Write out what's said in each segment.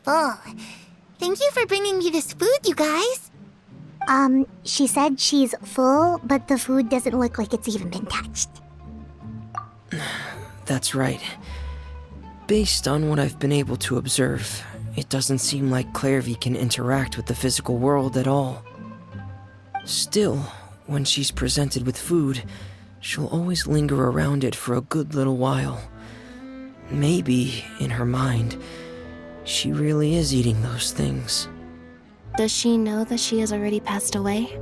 full. Thank you for bringing me this food, you guys. She said she's full, but the food doesn't look like it's even been touched. That's right. Based on what I've been able to observe, it doesn't seem like Clairvy can interact with the physical world at all. Still, when she's presented with food, she'll always linger around it for a good little while. Maybe, in her mind, she really is eating those things. Does she know that she has already passed away?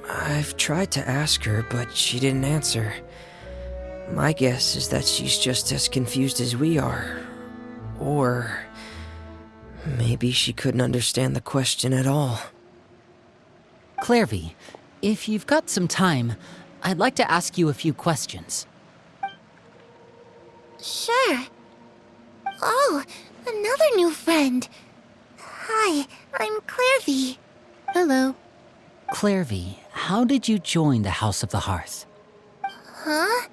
I've tried to ask her, but she didn't answer. My guess is that she's just as confused as we are. Or maybe she couldn't understand the question at all. Clairvy, if you've got some time, I'd like to ask you a few questions. Sure. Oh, another new friend. Hi, I'm Clairvy. Hello. Clairvy, how did you join the House of the Hearth? Huh?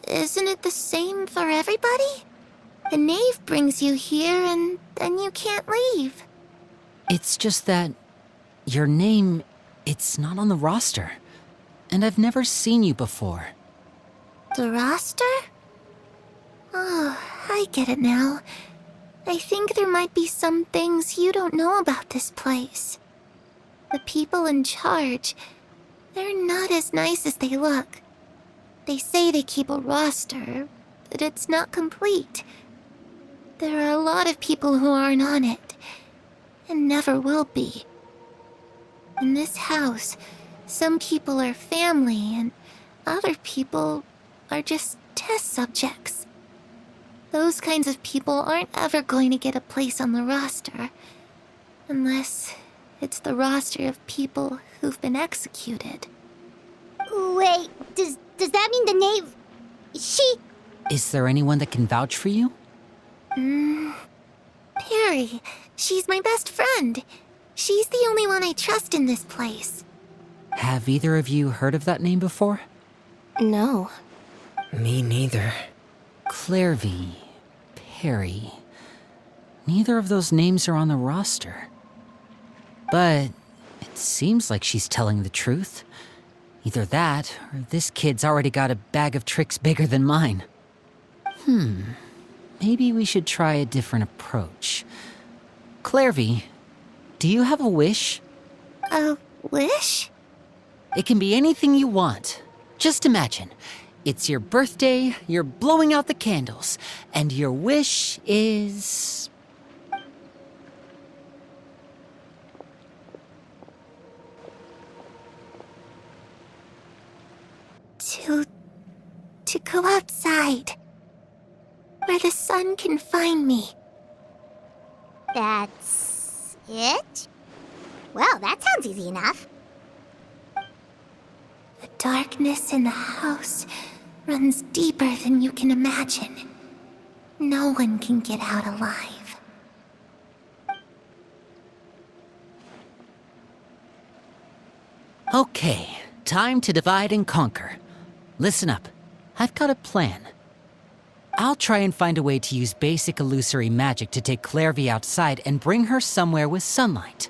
Isn't it the same for everybody? A knave brings you here and then you can't leave. It's just that your name, it's not on the roster. And I've never seen you before. The roster? Oh, I get it now. I think there might be some things you don't know about this place. The people in charge, they're not as nice as they look. They say they keep a roster, but it's not complete. There are a lot of people who aren't on it, and never will be. In this house, some people are family, and other people are just test subjects. Those kinds of people aren't ever going to get a place on the roster, unless it's the roster of people who've been executed. Wait, does that mean the knave... She... Is there anyone that can vouch for you? Perry. She's my best friend. She's the only one I trust in this place. Have either of you heard of that name before? No. Me neither. Clairvy, Perry. Neither of those names are on the roster. But it seems like she's telling the truth. Either that, or this kid's already got a bag of tricks bigger than mine. Maybe we should try a different approach. Clairvy, do you have a wish? A wish? It can be anything you want. Just imagine. It's your birthday, you're blowing out the candles, and your wish is... To go outside. Where the sun can find me. That's... it? Well, that sounds easy enough. The darkness in the house runs deeper than you can imagine. No one can get out alive. Okay, time to divide and conquer. Listen up, I've got a plan. I'll try and find a way to use basic illusory magic to take Clairvy outside and bring her somewhere with sunlight.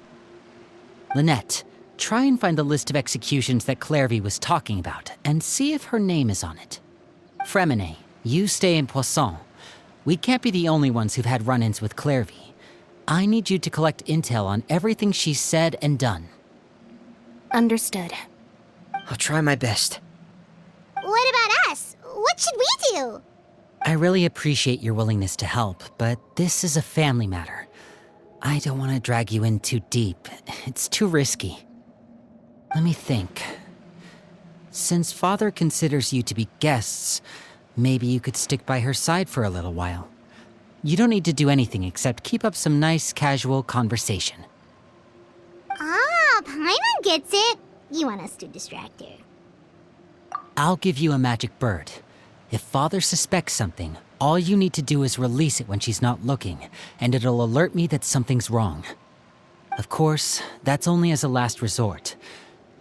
Lynette, try and find the list of executions that Clairvy was talking about and see if her name is on it. Fremine, you stay in Poisson. We can't be the only ones who've had run-ins with Clairvy. I need you to collect intel on everything she's said and done. Understood. I'll try my best. What about us? What should we do? I really appreciate your willingness to help, but this is a family matter. I don't want to drag you in too deep. It's too risky. Let me think. Since Father considers you to be guests, maybe you could stick by her side for a little while. You don't need to do anything except keep up some nice, casual conversation. Ah, Paimon gets it. You want us to distract her. I'll give you a magic bird. If Father suspects something, all you need to do is release it when she's not looking, and it'll alert me that something's wrong. Of course, that's only as a last resort.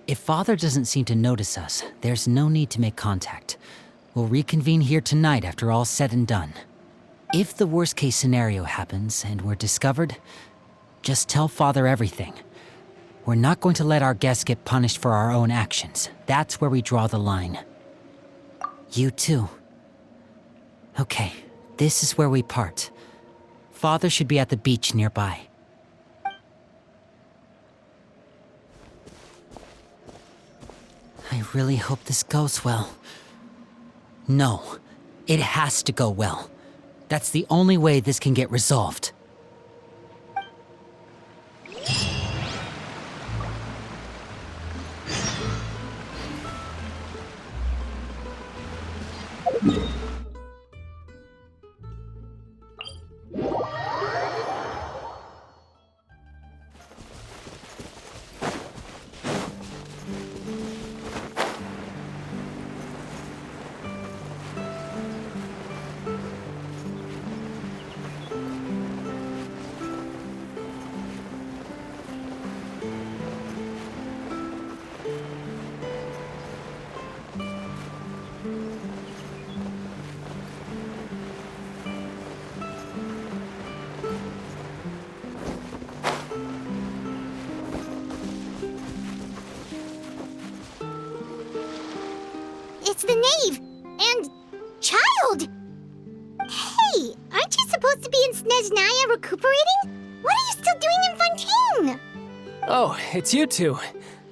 If Father doesn't seem to notice us, there's no need to make contact. We'll reconvene here tonight after all's said and done. If the worst case scenario happens and we're discovered, just tell Father everything. We're not going to let our guests get punished for our own actions. That's where we draw the line. You too. Okay, this is where we part. Father should be at the beach nearby. I really hope this goes well. No, it has to go well. That's the only way this can get resolved. It's the knave! And... child! Hey, aren't you supposed to be in Snezhnaya recuperating? What are you still doing in Fontaine? Oh, it's you two.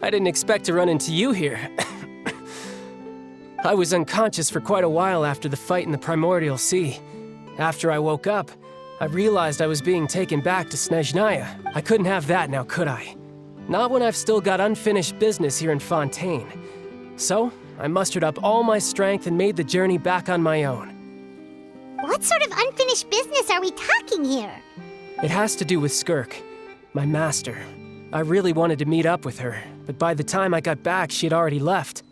I didn't expect to run into you here. I was unconscious for quite a while after the fight in the Primordial Sea. After I woke up, I realized I was being taken back to Snezhnaya. I couldn't have that now, could I? Not when I've still got unfinished business here in Fontaine. So, I mustered up all my strength and made the journey back on my own. What sort of unfinished business are we talking here? It has to do with Skirk, my master. I really wanted to meet up with her, but by the time I got back, she had already left.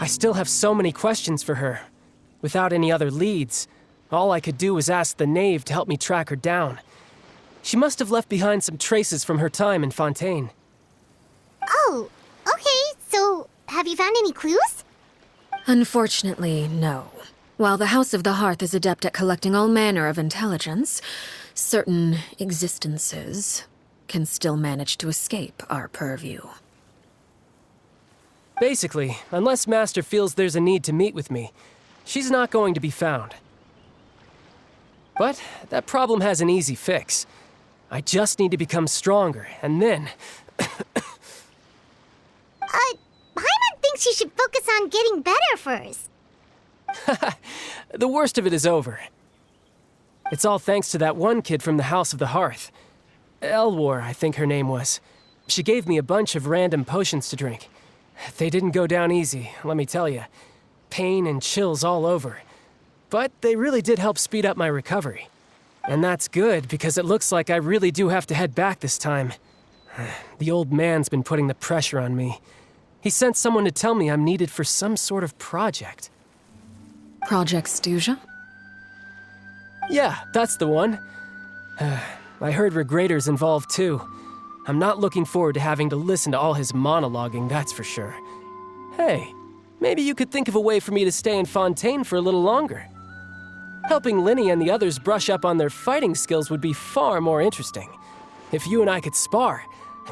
I still have so many questions for her. Without any other leads, all I could do was ask the knave to help me track her down. She must have left behind some traces from her time in Fontaine. Oh, okay, so have you found any clues? Unfortunately, no. While the House of the Hearth is adept at collecting all manner of intelligence, certain existences can still manage to escape our purview. Basically, unless Master feels there's a need to meet with me, she's not going to be found. But that problem has an easy fix. I just need to become stronger, and then... Paimon thinks you should focus on getting better first. The worst of it is over. It's all thanks to that one kid from the House of the Hearth. Elwar, I think her name was. She gave me a bunch of random potions to drink. They didn't go down easy, let me tell you. Pain and chills all over. But they really did help speed up my recovery. And that's good, because it looks like I really do have to head back this time. The old man's been putting the pressure on me. He sent someone to tell me I'm needed for some sort of project. Project Stuja? Yeah, that's the one. I heard Regrader's involved too. I'm not looking forward to having to listen to all his monologuing, that's for sure. Hey, maybe you could think of a way for me to stay in Fontaine for a little longer. Helping Linny and the others brush up on their fighting skills would be far more interesting. If you and I could spar,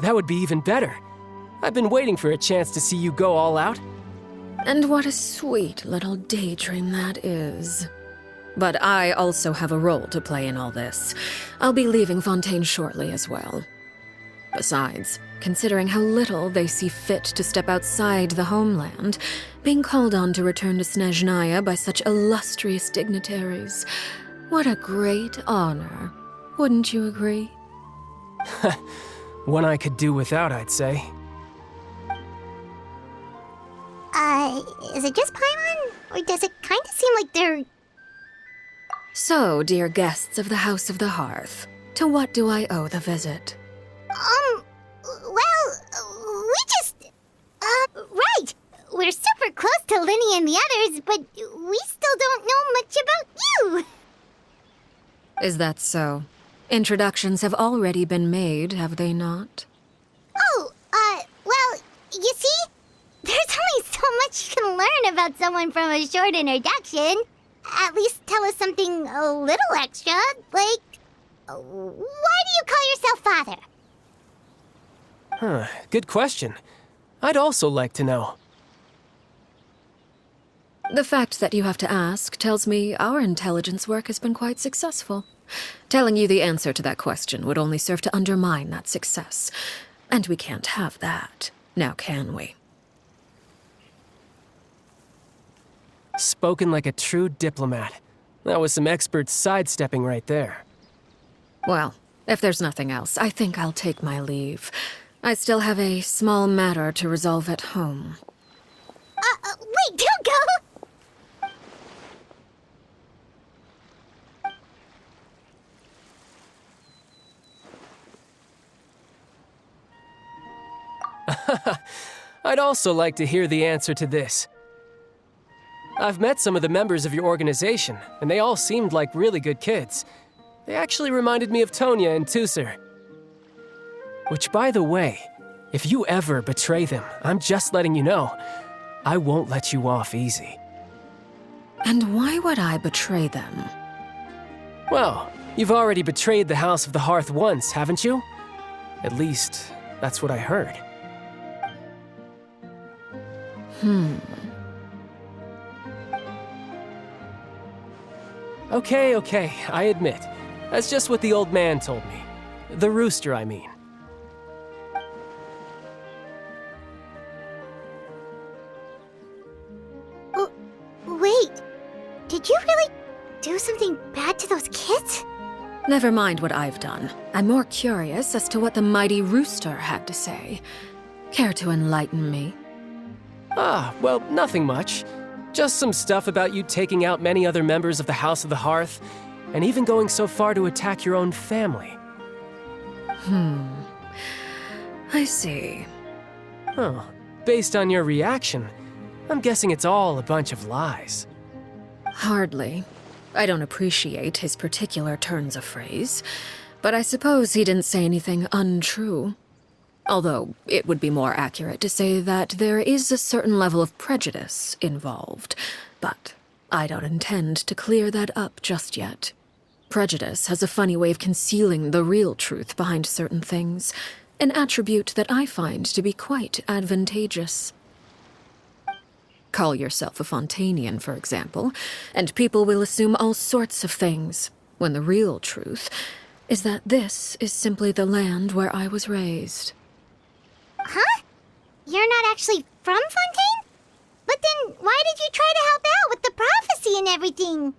that would be even better. I've been waiting for a chance to see you go all out. And what a sweet little daydream that is. But I also have a role to play in all this. I'll be leaving Fontaine shortly as well. Besides, considering how little they see fit to step outside the homeland, being called on to return to Snezhnaya by such illustrious dignitaries, what a great honor. Wouldn't you agree? One I could do without, I'd say. Is it just Paimon? Or does it kind of seem like they're... So, dear guests of the House of the Hearth, to what do I owe the visit? Well, we just... right! We're super close to Linny and the others, but we still don't know much about you! Is that so? Introductions have already been made, have they not? Oh, well, you see? There's only so much you can learn about someone from a short introduction. at least tell us something a little extra, like, why do you call yourself father? Huh, good question. I'd also like to know. The fact that you have to ask tells me our intelligence work has been quite successful. Telling you the answer to that question would only serve to undermine that success. And we can't have that, now can we? Spoken like a true diplomat. That was some expert sidestepping right there. Well, if there's nothing else, I think I'll take my leave. I still have a small matter to resolve at home. Wait, don't go! I'd also like to hear the answer to this. I've met some of the members of your organization, and they all seemed like really good kids. They actually reminded me of Tonya and Tusser. Which, by the way, if you ever betray them, I'm just letting you know, I won't let you off easy. And why would I betray them? Well, you've already betrayed the House of the Hearth once, haven't you? At least, that's what I heard. Okay, I admit. That's just what the old man told me. The rooster, I mean. Wait, did you really do something bad to those kids? Never mind what I've done. I'm more curious as to what the mighty rooster had to say. Care to enlighten me? Well, nothing much. Just some stuff about you taking out many other members of the House of the Hearth, and even going so far to attack your own family. I see. Oh, based on your reaction, I'm guessing it's all a bunch of lies. Hardly. I don't appreciate his particular turns of phrase, but I suppose he didn't say anything untrue. Although, it would be more accurate to say that there is a certain level of prejudice involved, but I don't intend to clear that up just yet. Prejudice has a funny way of concealing the real truth behind certain things, an attribute that I find to be quite advantageous. Call yourself a Fontanian, for example, and people will assume all sorts of things, when the real truth is that this is simply the land where I was raised. Huh? You're not actually from Fontaine? But then why did you try to help out with the prophecy and everything?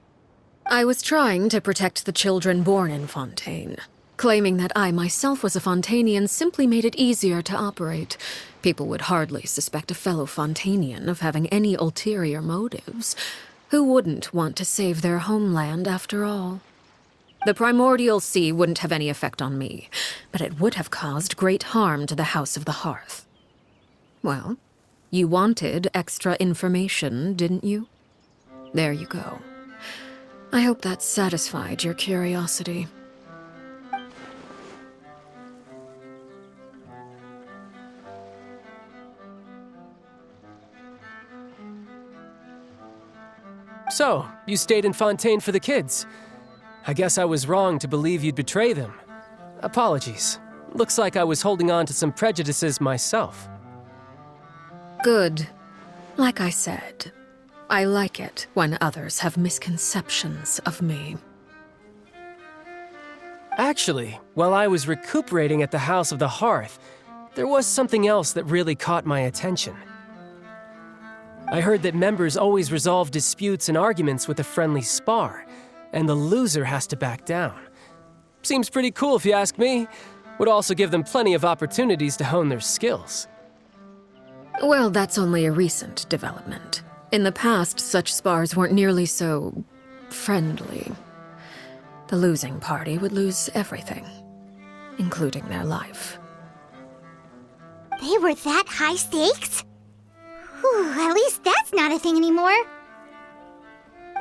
I was trying to protect the children born in Fontaine. Claiming that I myself was a Fontanian simply made it easier to operate. People would hardly suspect a fellow Fontanian of having any ulterior motives. Who wouldn't want to save their homeland after all? The primordial sea wouldn't have any effect on me, but it would have caused great harm to the House of the Hearth. Well, you wanted extra information, didn't you? There you go. I hope that satisfied your curiosity. So, you stayed in Fontaine for the kids. I guess I was wrong to believe you'd betray them. Apologies. Looks like I was holding on to some prejudices myself. Good. Like I said, I like it when others have misconceptions of me. Actually, while I was recuperating at the House of the Hearth, there was something else that really caught my attention. I heard that members always resolve disputes and arguments with a friendly spar, and the loser has to back down. Seems pretty cool if you ask me. Would also give them plenty of opportunities to hone their skills. Well, that's only a recent development. In the past, such spars weren't nearly so friendly. The losing party would lose everything, including their life. They were that high stakes? Whew, at least that's not a thing anymore.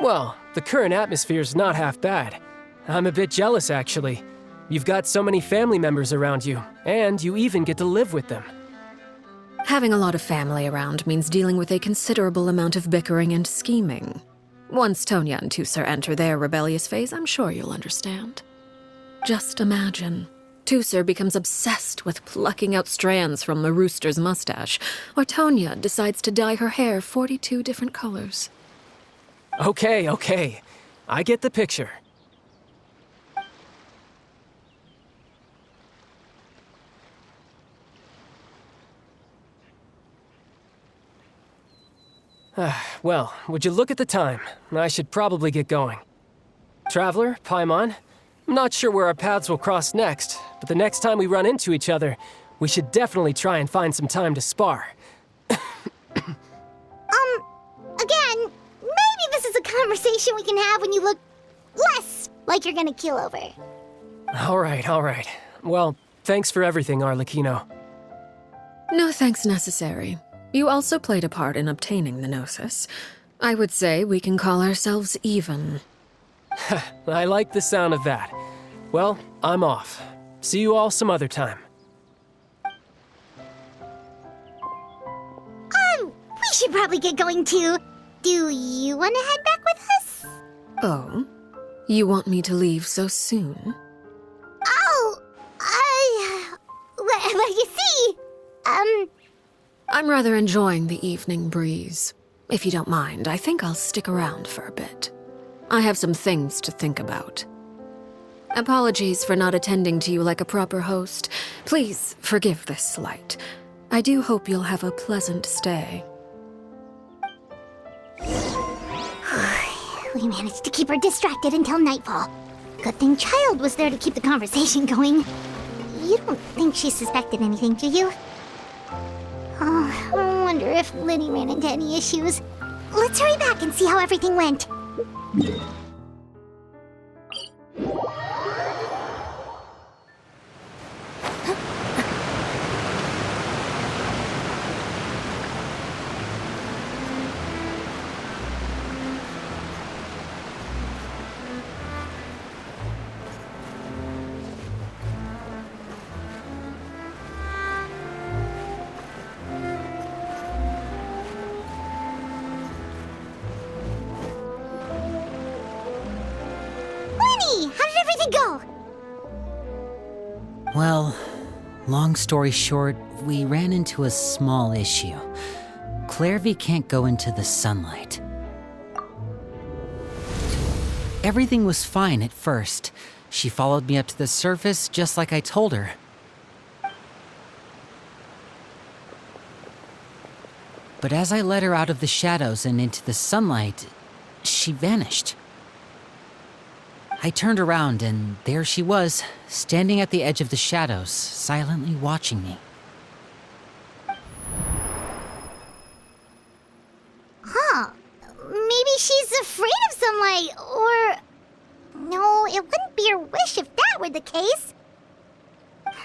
Well, the current atmosphere's not half bad. I'm a bit jealous, actually. You've got so many family members around you, and you even get to live with them. Having a lot of family around means dealing with a considerable amount of bickering and scheming. Once Tonya and Tusser enter their rebellious phase, I'm sure you'll understand. Just imagine. Tusser becomes obsessed with plucking out strands from the rooster's mustache, or Tonya decides to dye her hair 42 different colors. Okay. I get the picture. Well, would you look at the time? I should probably get going. Traveler, Paimon, I'm not sure where our paths will cross next, but the next time we run into each other, we should definitely try and find some time to spar. Again, maybe this is a conversation we can have when you look less like you're gonna kill over. All right. Well, thanks for everything, Arlecchino. No thanks necessary. You also played a part in obtaining the Gnosis. I would say we can call ourselves even. I like the sound of that. Well, I'm off. See you all some other time. We should probably get going too. Do you want to head back with us? Oh? You want me to leave so soon? Oh, well, you see, I'm rather enjoying the evening breeze. If you don't mind, I think I'll stick around for a bit. I have some things to think about. Apologies for not attending to you like a proper host. Please forgive this slight. I do hope you'll have a pleasant stay. we managed to keep her distracted until nightfall. Good thing Child was there to keep the conversation going. You don't think she suspected anything, do you? Oh, I wonder if Liddy ran into any issues. Let's hurry back and see how everything went. Go. Well, long story short, we ran into a small issue. Clairvy can't go into the sunlight. Everything was fine at first. She followed me up to the surface just like I told her. But as I led her out of the shadows and into the sunlight, she vanished. I turned around, and there she was, standing at the edge of the shadows, silently watching me. Huh. Maybe she's afraid of sunlight, or... No, it wouldn't be her wish if that were the case.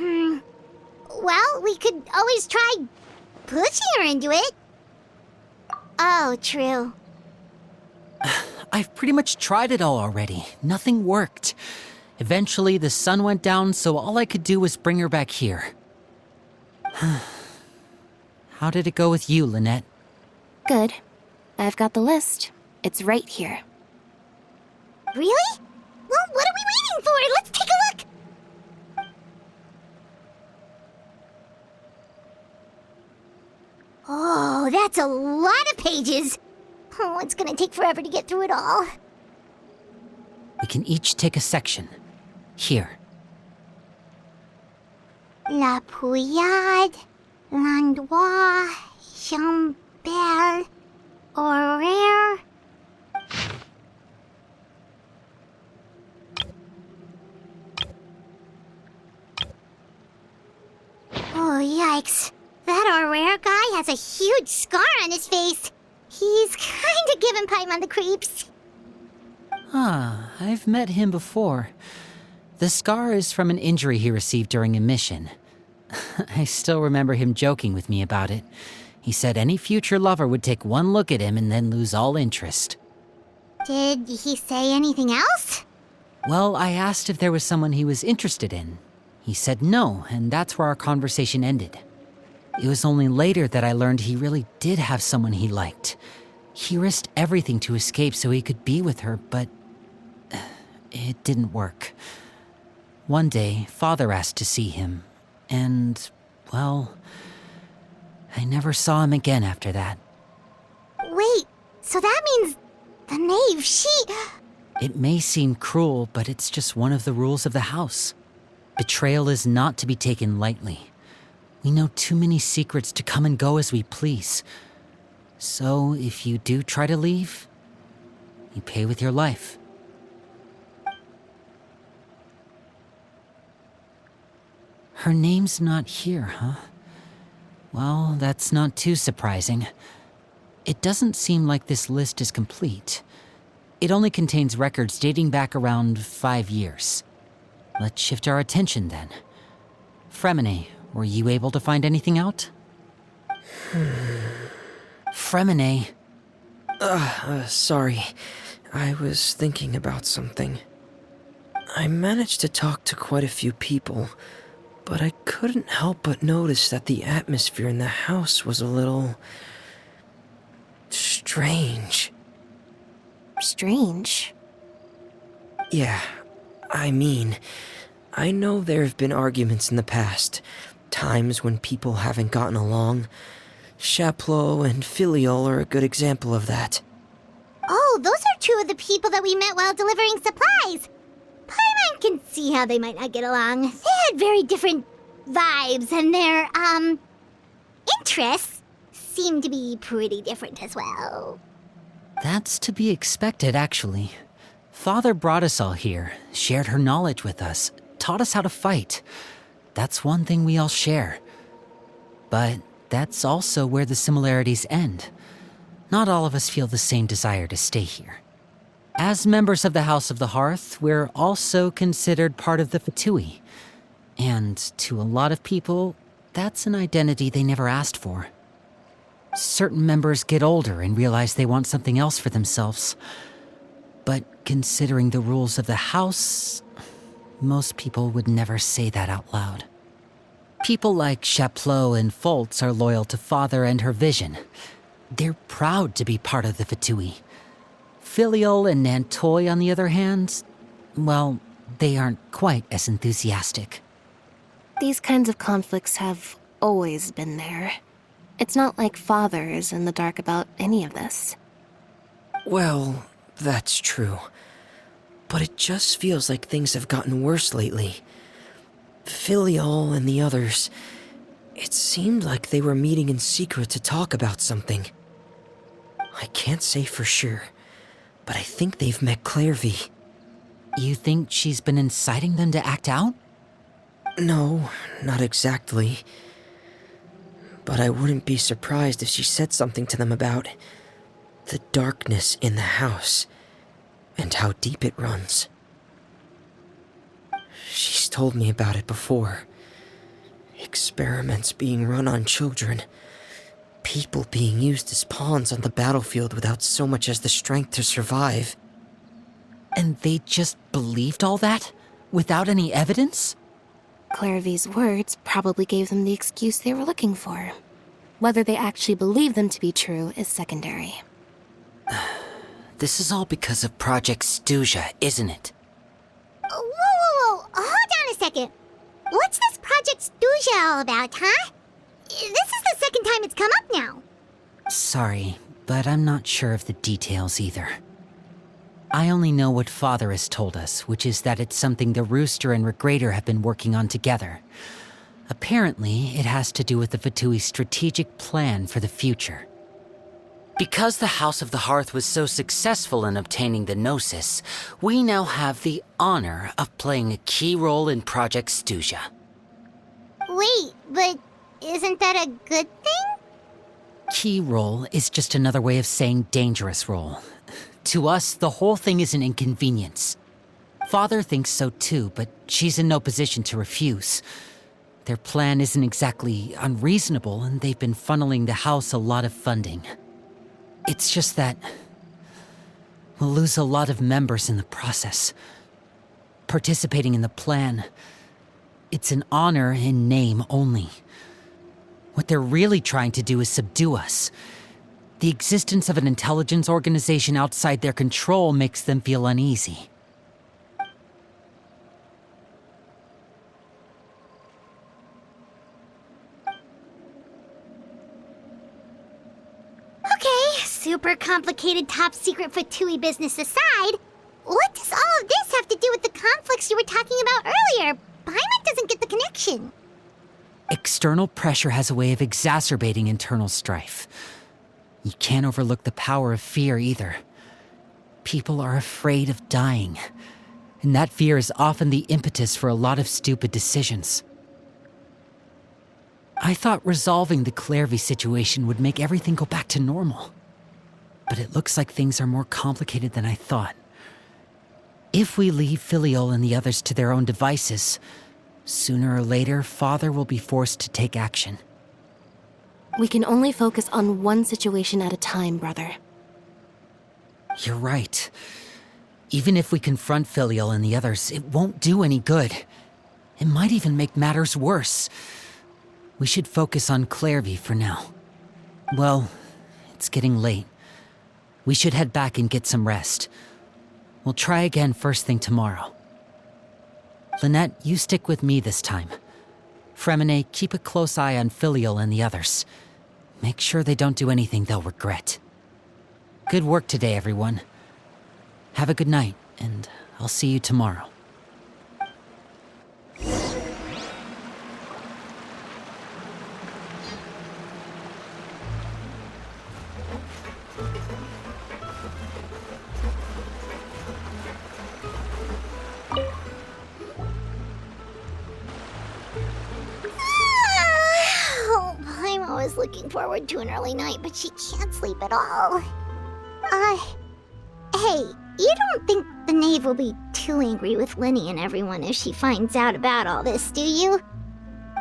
Well, we could always try pushing her into it. Oh, true. I've pretty much tried it all already. Nothing worked. Eventually, the sun went down, so all I could do was bring her back here. How did it go with you, Lynette? Good. I've got the list. It's right here. Really? Well, what are we waiting for? Let's take a look! Oh, that's a lot of pages. Oh, it's gonna take forever to get through it all. We can each take a section. Here. La Pouillade, L'Endroit, Chambel, Horaire. Oh, yikes. That Horaire guy has a huge scar on his face. He's kinda giving Paimon the creeps. I've met him before. The scar is from an injury he received during a mission. I still remember him joking with me about it. He said any future lover would take one look at him and then lose all interest. Did he say anything else? Well, I asked if there was someone he was interested in. He said no, and that's where our conversation ended. It was only later that I learned he really did have someone he liked. He risked everything to escape so he could be with her, but it didn't work. One day, Father asked to see him, and, well, I never saw him again after that. Wait, so that means the knave, she... It may seem cruel, but it's just one of the rules of the house. Betrayal is not to be taken lightly. We know too many secrets to come and go as we please. So, if you do try to leave, you pay with your life. Her name's not here, huh? Well, that's not too surprising. It doesn't seem like this list is complete. It only contains records dating back around 5 years. Let's shift our attention then. Fremine, were you able to find anything out? Fremine. Sorry. I was thinking about something. I managed to talk to quite a few people, but I couldn't help but notice that the atmosphere in the house was a little... strange. Strange. Yeah, I mean, I know there have been arguments in the past, times when people haven't gotten along. Chaplot and Filiol are a good example of that. Oh, those are two of the people that we met while delivering supplies. Paimon can see how they might not get along. They had very different vibes, and their, interests seem to be pretty different as well. That's to be expected, actually. Father brought us all here, shared her knowledge with us, taught us how to fight. That's one thing we all share. But that's also where the similarities end. Not all of us feel the same desire to stay here. As members of the House of the Hearth, we're also considered part of the Fatui. And to a lot of people, that's an identity they never asked for. Certain members get older and realize they want something else for themselves. But considering the rules of the house, most people would never say that out loud. People like Chaplot and Foltz are loyal to Father and her vision. They're proud to be part of the Fatui. Filiol and Nantoy, on the other hand, well, they aren't quite as enthusiastic. These kinds of conflicts have always been there. It's not like Father is in the dark about any of this. Well, that's true. But it just feels like things have gotten worse lately. Filiol and the others, it seemed like they were meeting in secret to talk about something. I can't say for sure, but I think they've met Clairvy. You think she's been inciting them to act out? No, not exactly. But I wouldn't be surprised if she said something to them about the darkness in the house and how deep it runs. She's told me about it before. Experiments being run on children. People being used as pawns on the battlefield without so much as the strength to survive. And they just believed all that? Without any evidence? Clairvy's words probably gave them the excuse they were looking for. Whether they actually believe them to be true is secondary. This is all because of Project Stuja, isn't it? Whoa. Hold on a second. What's this Project Stuja all about, huh? This is the second time it's come up now. Sorry, but I'm not sure of the details either. I only know what Father has told us, which is that it's something the Rooster and Regrator have been working on together. Apparently, it has to do with the Fatui's strategic plan for the future. Because the House of the Hearth was so successful in obtaining the Gnosis, we now have the honor of playing a key role in Project Stuja. Wait, but isn't that a good thing? Key role is just another way of saying dangerous role. To us, the whole thing is an inconvenience. Father thinks so too, but she's in no position to refuse. Their plan isn't exactly unreasonable, and they've been funneling the house a lot of funding. It's just that we'll lose a lot of members in the process. Participating in the plan, it's an honor in name only. What they're really trying to do is subdue us. The existence of an intelligence organization outside their control makes them feel uneasy. Okay, super complicated top secret Fatui business aside, what does all of this have to do with the conflicts you were talking about earlier? Paimon doesn't get the connection. External pressure has a way of exacerbating internal strife. You can't overlook the power of fear either. People are afraid of dying, and that fear is often the impetus for a lot of stupid decisions. I thought resolving the Clairvy situation would make everything go back to normal. But it looks like things are more complicated than I thought. If we leave Filiol and the others to their own devices, sooner or later, Father will be forced to take action. We can only focus on one situation at a time, brother. You're right. Even if we confront Filiol and the others, it won't do any good. It might even make matters worse. We should focus on Clairvy for now. Well, it's getting late. We should head back and get some rest. We'll try again first thing tomorrow. Lynette, you stick with me this time. Fremine, keep a close eye on Filiol and the others. Make sure they don't do anything they'll regret. Good work today, everyone. Have a good night, and I'll see you tomorrow. Oh, Paimon was looking forward to an early night, but she can't sleep at all. Hey, you don't think the knave will be too angry with Lenny and everyone if she finds out about all this, do you?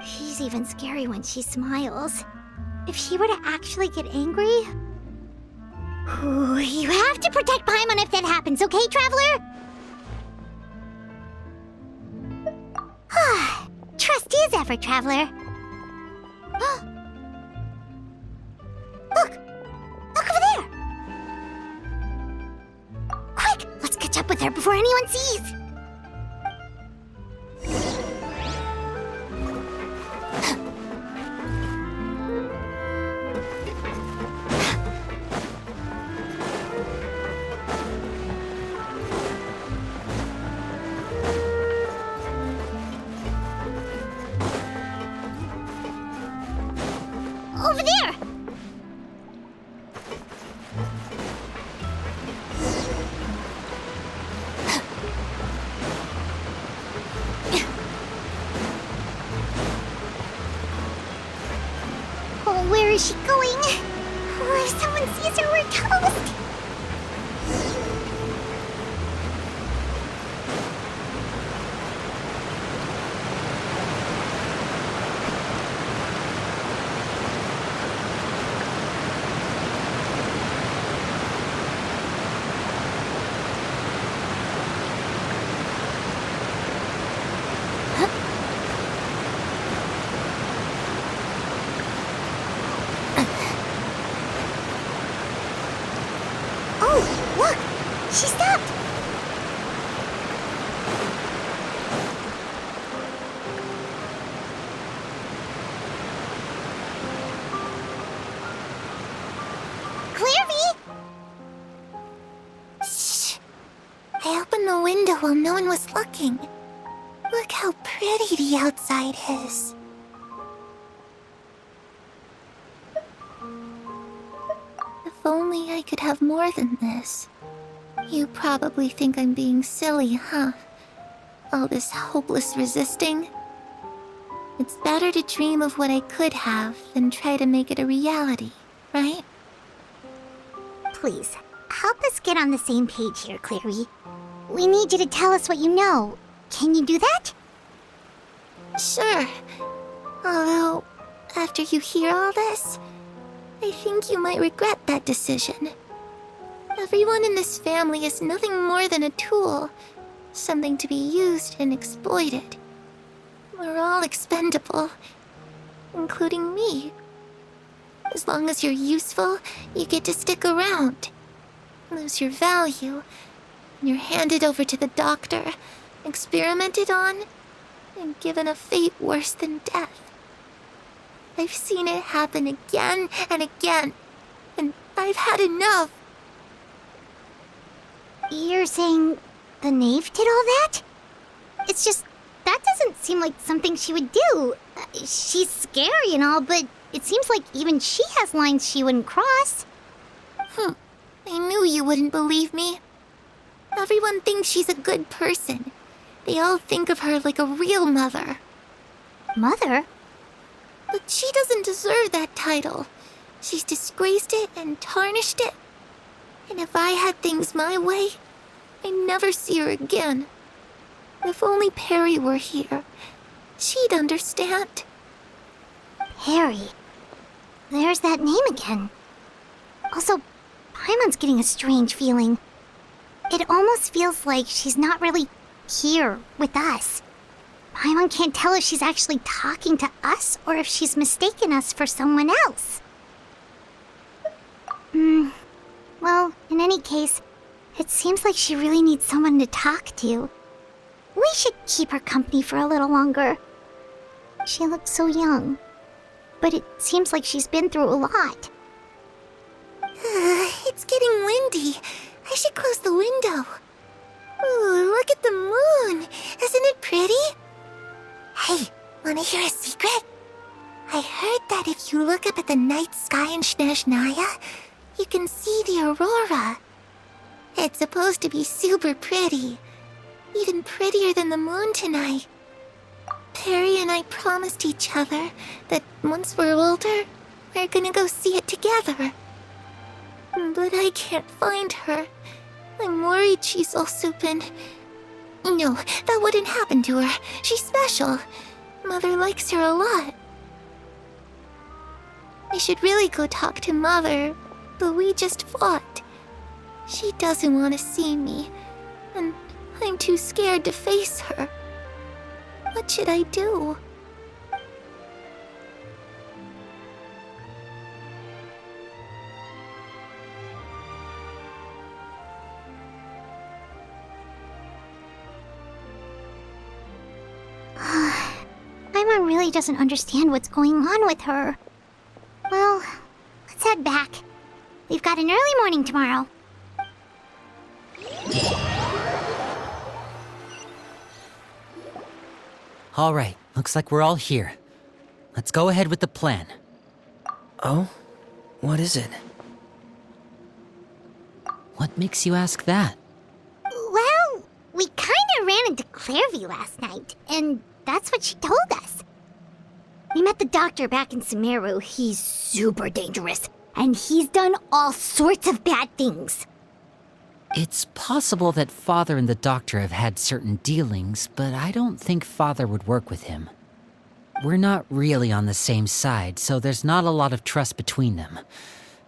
She's even scary when she smiles. If she were to actually get angry... Ooh, you have to protect Paimon if that happens, okay, Traveler? Trust is ever, Traveler. Look! Look over there! Quick! Let's catch up with her before anyone sees! Over there! Oh, where is she going? Oh, if someone sees her, we're toast! Oh, look! She stopped! Clairvy! Shh. I opened the window while no one was looking. Look how pretty the outside is. If only I could have more than this. You probably think I'm being silly, huh? All this hopeless resisting. It's better to dream of what I could have than try to make it a reality, right? Please, help us get on the same page here, Clary. We need you to tell us what you know. Can you do that? Sure. Although, after you hear all this, I think you might regret that decision. Everyone in this family is nothing more than a tool, something to be used and exploited. We're all expendable, including me. As long as you're useful, you get to stick around. Lose your value, and you're handed over to the doctor, experimented on, and given a fate worse than death. I've seen it happen again and again, and I've had enough. You're saying the knave did all that? It's just, that doesn't seem like something she would do. She's scary and all, but it seems like even she has lines she wouldn't cross. I knew you wouldn't believe me. Everyone thinks she's a good person. They all think of her like a real mother. Mother? But she doesn't deserve that title. She's disgraced it and tarnished it. And if I had things my way, I'd never see her again. If only Perry were here, she'd understand. Perry. There's that name again. Also, Paimon's getting a strange feeling. It almost feels like she's not really here with us. Paimon can't tell if she's actually talking to us or if she's mistaken us for someone else. Well, in any case, it seems like she really needs someone to talk to. We should keep her company for a little longer. She looks so young, but it seems like she's been through a lot. It's getting windy. I should close the window. Ooh, look at the moon. Isn't it pretty? Hey, wanna hear a secret? I heard that if you look up at the night sky in Snezhnaya, you can see the aurora. It's supposed to be super pretty. Even prettier than the moon tonight. Perry and I promised each other that once we're older, we're gonna go see it together. But I can't find her. I'm worried she's also been... No, that wouldn't happen to her. She's special. Mother likes her a lot. I should really go talk to Mother, but we just fought. She doesn't want to see me, and I'm too scared to face her. What should I do? Paimon really doesn't understand what's going on with her. Well, let's head back. We've got an early morning tomorrow. All right, looks like we're all here. Let's go ahead with the plan. Oh? What is it? What makes you ask that? Well, we kinda ran into Clairvy last night, and that's what she told us. We met the doctor back in Sumeru. He's super dangerous, and he's done all sorts of bad things. It's possible that Father and the Doctor have had certain dealings, but I don't think Father would work with him. We're not really on the same side, so there's not a lot of trust between them.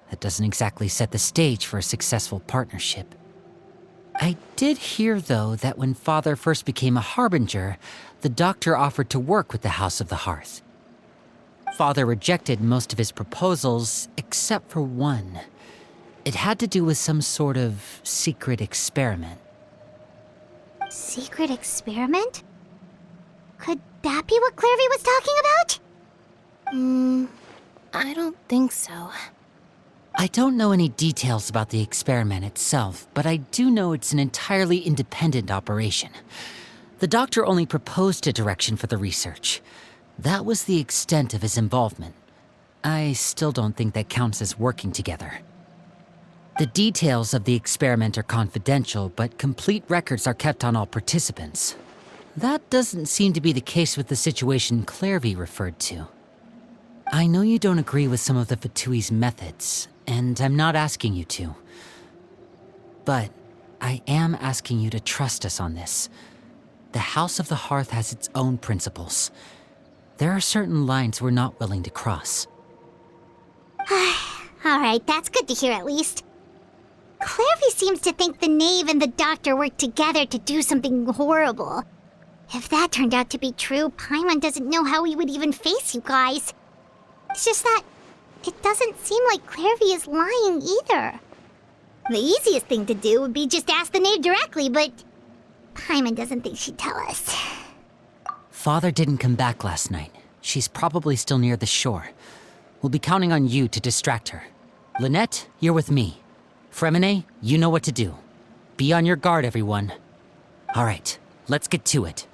That doesn't exactly set the stage for a successful partnership. I did hear, though, that when Father first became a Harbinger, the Doctor offered to work with the House of the Hearth. Father rejected most of his proposals, except for one. It had to do with some sort of secret experiment. Secret experiment? Could that be what Clairvy was talking about? I don't think so. I don't know any details about the experiment itself, but I do know it's an entirely independent operation. The Doctor only proposed a direction for the research. That was the extent of his involvement. I still don't think that counts as working together. The details of the experiment are confidential, but complete records are kept on all participants. That doesn't seem to be the case with the situation Clairvy referred to. I know you don't agree with some of the Fatui's methods, and I'm not asking you to. But I am asking you to trust us on this. The House of the Hearth has its own principles. There are certain lines we're not willing to cross. Alright, that's good to hear at least. Clairvy seems to think the Knave and the Doctor worked together to do something horrible. If that turned out to be true, Paimon doesn't know how we would even face you guys. It's just that It doesn't seem like Clairvy is lying either. The easiest thing to do would be just ask the knave directly, but Paimon doesn't think she'd tell us. Father didn't come back last night. She's probably still near the shore. We'll be counting on you to distract her. Lynette, you're with me. Fremine, you know what to do. Be on your guard, everyone. All right, let's get to it.